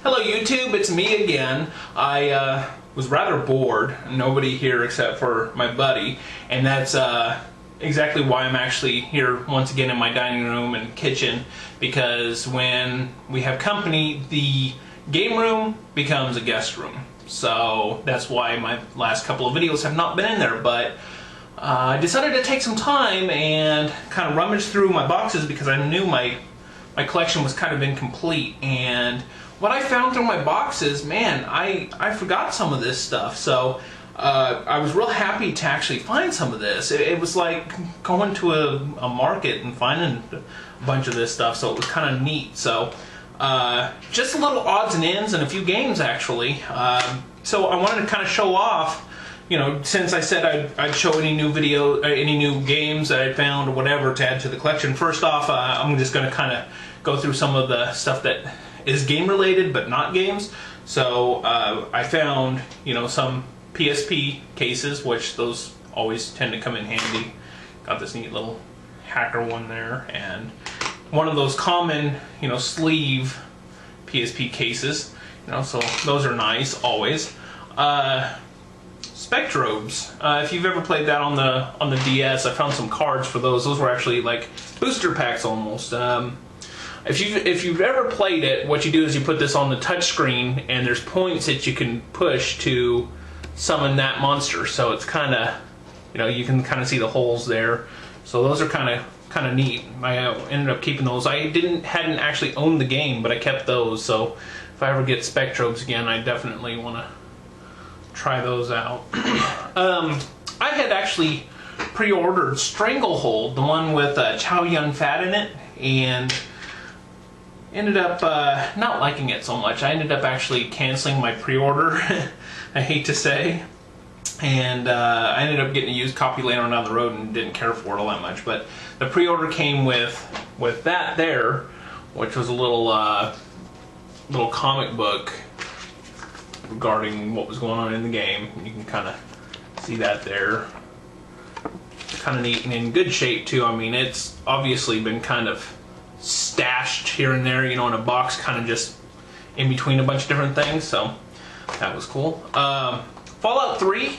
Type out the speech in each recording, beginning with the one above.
Hello YouTube, it's me again. I was rather bored, nobody here except for my buddy, and that's exactly why I'm actually here once again in my dining room and kitchen, because when we have company, the game room becomes a guest room. So that's why my last couple of videos have not been in there, but I decided to take some time and kind of rummage through my boxes because I knew my collection was kind of incomplete, and what I found through my boxes, man, I forgot some of this stuff. So I was real happy to actually find some of this. It was like going to a market and finding a bunch of this stuff, so it was kind of neat. So just a little odds and ends and a few games actually. So I wanted to kind of show off, you know, since I said I'd show any new video, any new games that I found or whatever to add to the collection. First off, I'm just going to kind of go through some of the stuff that is game related but not games. So I found, you know, some PSP cases, which those always tend to come in handy. Got this neat little hacker one there, and one of those common, you know, sleeve PSP cases. You know, so those are nice always. Spectrobes. If you've ever played that on the DS, I found some cards for those. Those were actually like booster packs almost. If you've ever played it, what you do is you put this on the touch screen, and there's points that you can push to summon that monster. So it's kind of, you know, you can kind of see the holes there. So those are kind of neat. I ended up keeping those. I hadn't actually owned the game, but I kept those. So if I ever get Spectrobes again, I definitely want to try those out. I had actually pre-ordered Stranglehold, the one with Chow Yun-Fat in it, and ended up not liking it so much. I ended up actually canceling my pre-order, I hate to say, and I ended up getting a used copy later on down the road and didn't care for it all that much. But the pre-order came with that there, which was a little comic book regarding what was going on in the game. You can kind of see that there. Kind of neat and in good shape too. I mean, it's obviously been kind of stashed here and there, you know, in a box, kind of just in between a bunch of different things. So that was cool. Fallout 3.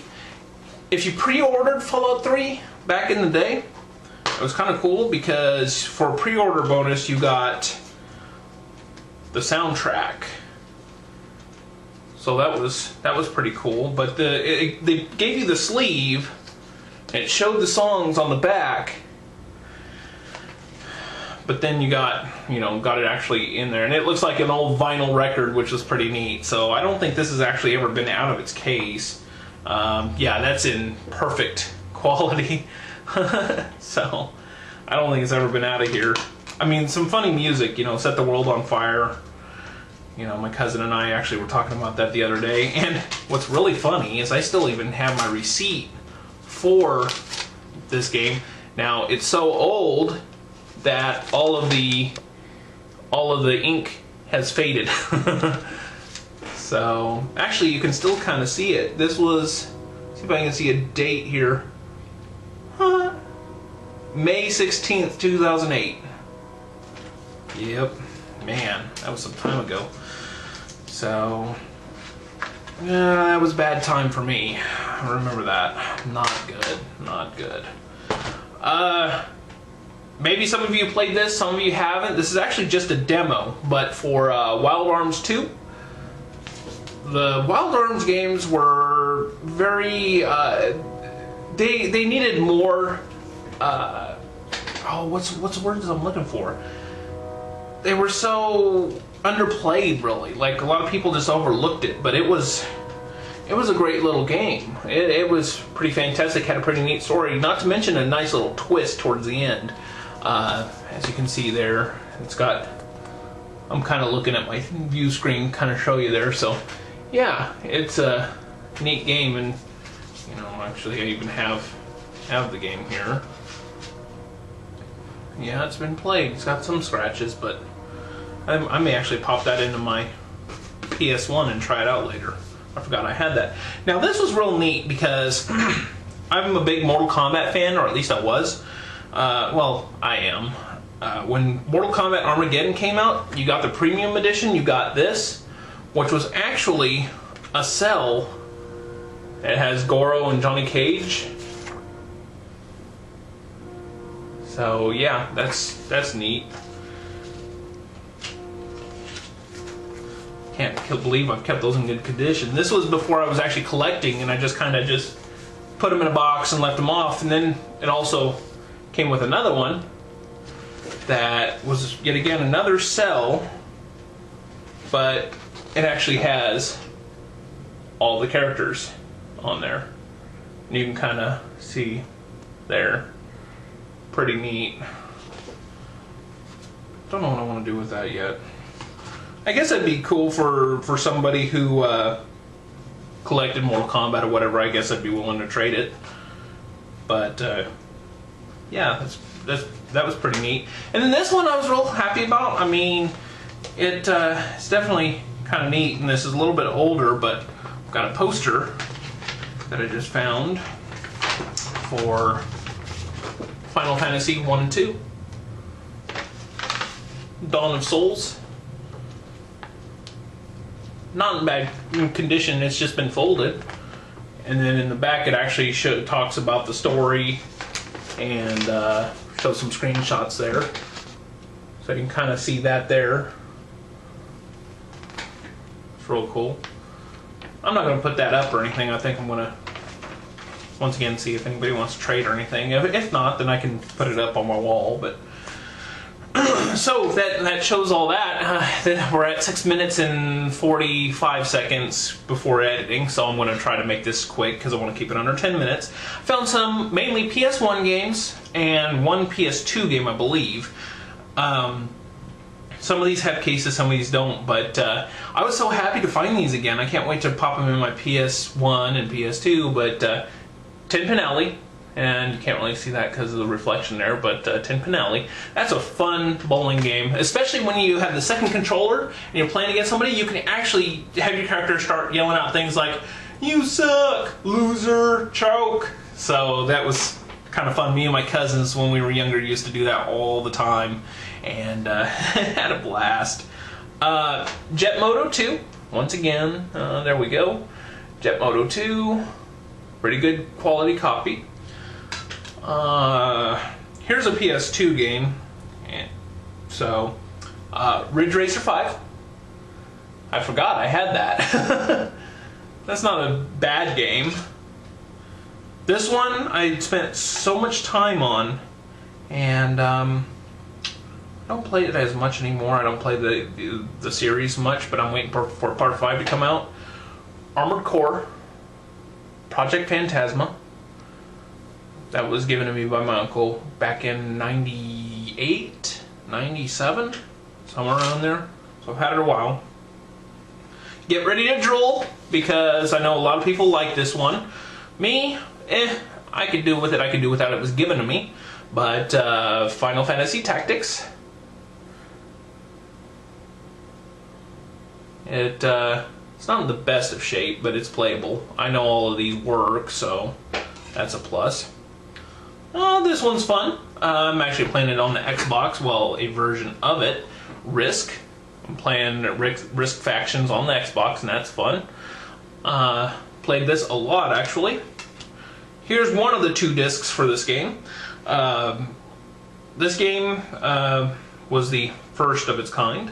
If you pre-ordered Fallout 3 back in the day, it was kind of cool because for a pre-order bonus you got the soundtrack. So that was pretty cool. But they gave you the sleeve, and it showed the songs on the back. But then you got it actually in there, and it looks like an old vinyl record, which was pretty neat. So I don't think this has actually ever been out of its case. Yeah, that's in perfect quality. So I don't think it's ever been out of here. I mean, some funny music, you know, Set the World on Fire. You know, my cousin and I actually were talking about that the other day. And what's really funny is I still even have my receipt for this game. Now, it's so old that all of the ink has faded. So actually you can still kind of see it. This was, see if I can see a date here. May 16th, 2008. Yep, man, that was some time ago. So that was a bad time for me. I remember that. Not good, not good. Maybe some of you played this, some of you haven't. This is actually just a demo, but for Wild Arms 2. The Wild Arms games were very, they needed more, what's the words I'm looking for? They were so underplayed, really. Like, a lot of people just overlooked it, but it was a great little game. It was pretty fantastic, had a pretty neat story, not to mention a nice little twist towards the end. As you can see there, it's got, I'm kind of looking at my view screen, kind of show you there. So yeah, it's a neat game, and you know, actually I even have the game here. Yeah, it's been played. It's got some scratches, but I may actually pop that into my PS1 and try it out later. I forgot I had that. Now this was real neat because I'm a big Mortal Kombat fan, or at least I was. Well, I am. When Mortal Kombat Armageddon came out, you got the premium edition, you got this, which was actually a cell. It has Goro and Johnny Cage. So yeah, that's neat. Can't believe I've kept those in good condition. This was before I was actually collecting, and I just kind of just put them in a box and left them off. And then it also came with another one that was yet again another cell, but it actually has all the characters on there. And you can kind of see there. Pretty neat. Don't know what I want to do with that yet. I guess that'd be cool for somebody who collected Mortal Kombat or whatever. I guess I'd be willing to trade it. But yeah, that was pretty neat. And then this one I was real happy about. I mean, it's definitely kind of neat, and this is a little bit older, but I've got a poster that I just found for Final Fantasy 1 and 2. Dawn of Souls. Not in bad condition, it's just been folded. And then in the back it actually talks about the story and shows some screenshots there. So you can kind of see that there. It's real cool. I'm not going to put that up or anything. I think I'm going to once again see if anybody wants to trade or anything. If not, then I can put it up on my wall. But so that shows all that. We're at 6 minutes and 45 seconds before editing, so I'm going to try to make this quick because I want to keep it under 10 minutes. I found some mainly PS1 games and one PS2 game, I believe. Some of these have cases, some of these don't, but I was so happy to find these again. I can't wait to pop them in my PS1 and PS2, but Tin Pin Alley. And you can't really see that because of the reflection there, but Tin Pin Alley. That's a fun bowling game, especially when you have the second controller and you're playing against somebody. You can actually have your character start yelling out things like, "You suck, loser, choke." So that was kind of fun. Me and my cousins, when we were younger, used to do that all the time, and had a blast. Jet Moto 2, once again, there we go. Jet Moto 2, pretty good quality copy. Here's a PS2 game. So, Ridge Racer 5. I forgot I had that. That's not a bad game. This one I spent so much time on, and I don't play it as much anymore. I don't play the series much, but I'm waiting for Part 5 to come out. Armored Core. Project Phantasma. That was given to me by my uncle back in 98, 97, somewhere around there. So I've had it a while. Get ready to drool, because I know a lot of people like this one. Me, I could do with it, I could do without it. It was given to me. But Final Fantasy Tactics. It's not in the best of shape, but it's playable. I know all of these work, so that's a plus. This one's fun. I'm actually playing it on the Xbox, well, a version of it. Risk. I'm playing Risk Factions on the Xbox, and that's fun. Played this a lot, actually. Here's one of the 2 discs for this game. This game was the first of its kind.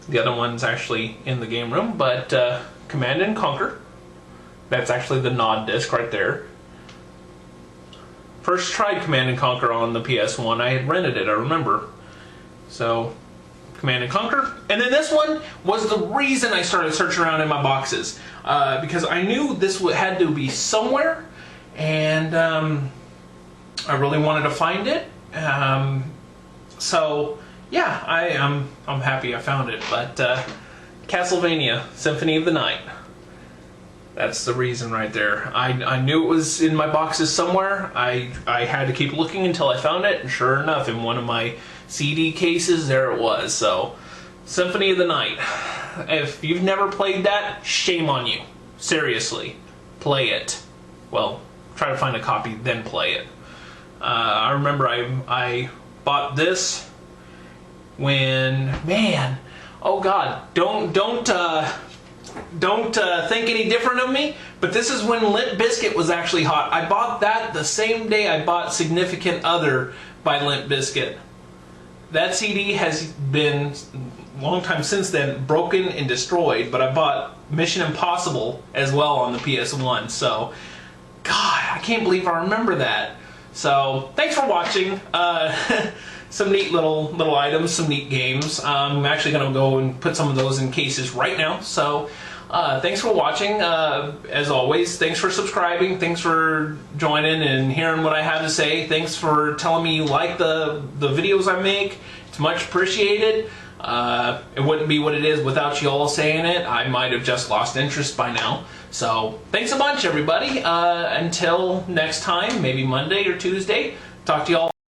The other one's actually in the game room, but Command and Conquer. That's actually the nod disc right there. First tried Command and Conquer on the PS1. I had rented it, I remember. So, Command and Conquer. And then this one was the reason I started searching around in my boxes. Because I knew this had to be somewhere, and I really wanted to find it. So, yeah, I'm happy I found it. But Castlevania Symphony of the Night. That's the reason right there. I knew it was in my boxes somewhere. I had to keep looking until I found it, and sure enough, in one of my CD cases, there it was. So, Symphony of the Night. If you've never played that, shame on you. Seriously. Play it. Well, try to find a copy, then play it. I remember I bought this when, man, oh God, don't don't think any different of me, but this is when Limp Bizkit was actually hot. I bought that the same day I bought Significant Other by Limp Bizkit. That CD has been, a long time since then, broken and destroyed, but I bought Mission Impossible as well on the PS1, so, God, I can't believe I remember that. So, thanks for watching. Some neat little items, some neat games. I'm actually going to go and put some of those in cases right now, so thanks for watching. As always, thanks for subscribing, thanks for joining and hearing what I have to say. Thanks for telling me you like the videos I make. It's much appreciated. It wouldn't be what it is without you all saying it. I might have just lost interest by now. So thanks a bunch, everybody. Until next time, maybe Monday or Tuesday, talk to you all.